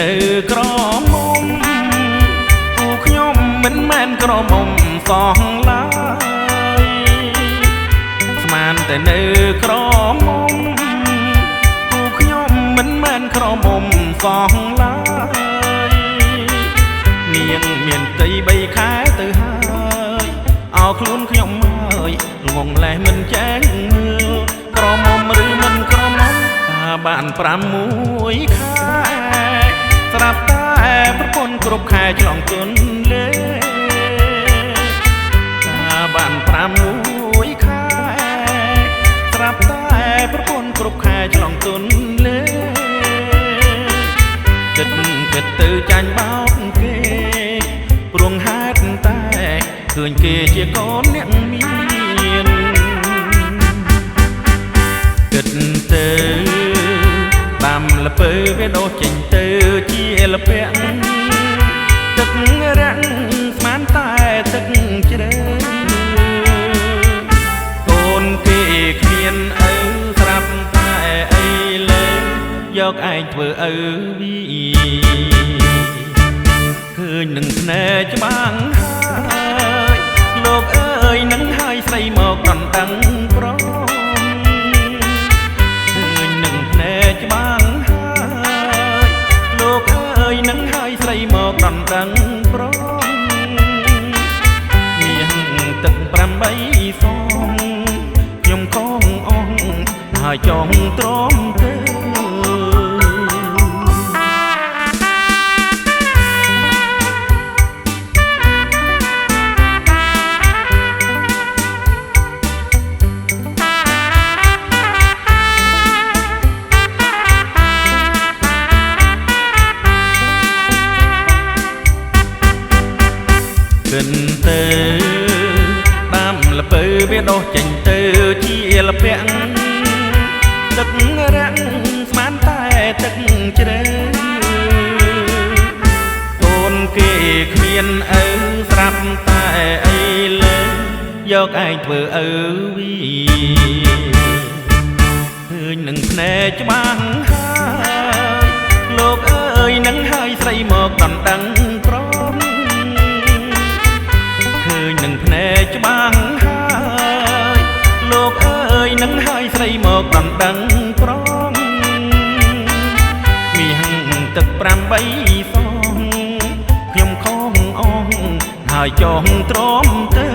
នៅក្រមុំគូខ្ញុំមិនមែនក្រមុំសោះឡើយស្មានតែនៅក្រមុំគូខ្ញុំមិនមែនក្រមុំសោះឡើយនាងមានទី3ខែទៅហើយអោខ្លួនខ្ញុំហើយងងលេះមិនចាញ់មើលក្រមុំឬមិនក្រមុំបាន6ខែស្រាប់តែប្រពន្ធគ្រប់ខែឆ្លងទុនលេតាបាន6ខែស្រាប់តែប្រពន្ធគ្រប់ខែឆ្លងទុនលេគិតទៅចាញ់បោកគេព្រោះហេតុតែឃើញគេជាកូនអ្នកមានគិតទៅតាមលពើវាដោះចេញទៅជាលពាក់ទឹករាំងស្មានតែទឹកជ្រៅកូនគេគ្មានឪស្រាប់តែអីលើយកឯងធ្វើឪវីឃើញនឹងភ្នែកច្បាំងហើយលោកអើយនឹងហើយស្រីមកដណ្ដឹងប្រនឹងហើយស្រីមកដណ្ដឹងប្រងមាសទឹក8សងខ្ញុំកងអងហើយចង់ទ្រាំទៅគិនទៅតាមលពើវាដោះចេញទៅជាលពាក់ទឹករាំងស្មានតែទឹកជ្រៅកូនគេគ្មានឪស្រាប់តែអីលើយកឯងធ្វើឪវីឃើញនឹងភ្នែកច្បាស់ហើយលោកអើយនឹងហើយស្រីមកដណ្ដឹងប្រនឹងភ្នែកច្បាស់ហើយលោកអើយនឹងហើយស្រីមកដណ្ដឹងប្រងមាសទឹក8សងខ្ញុំខំអងហើយចង់ទ្រាំទៅ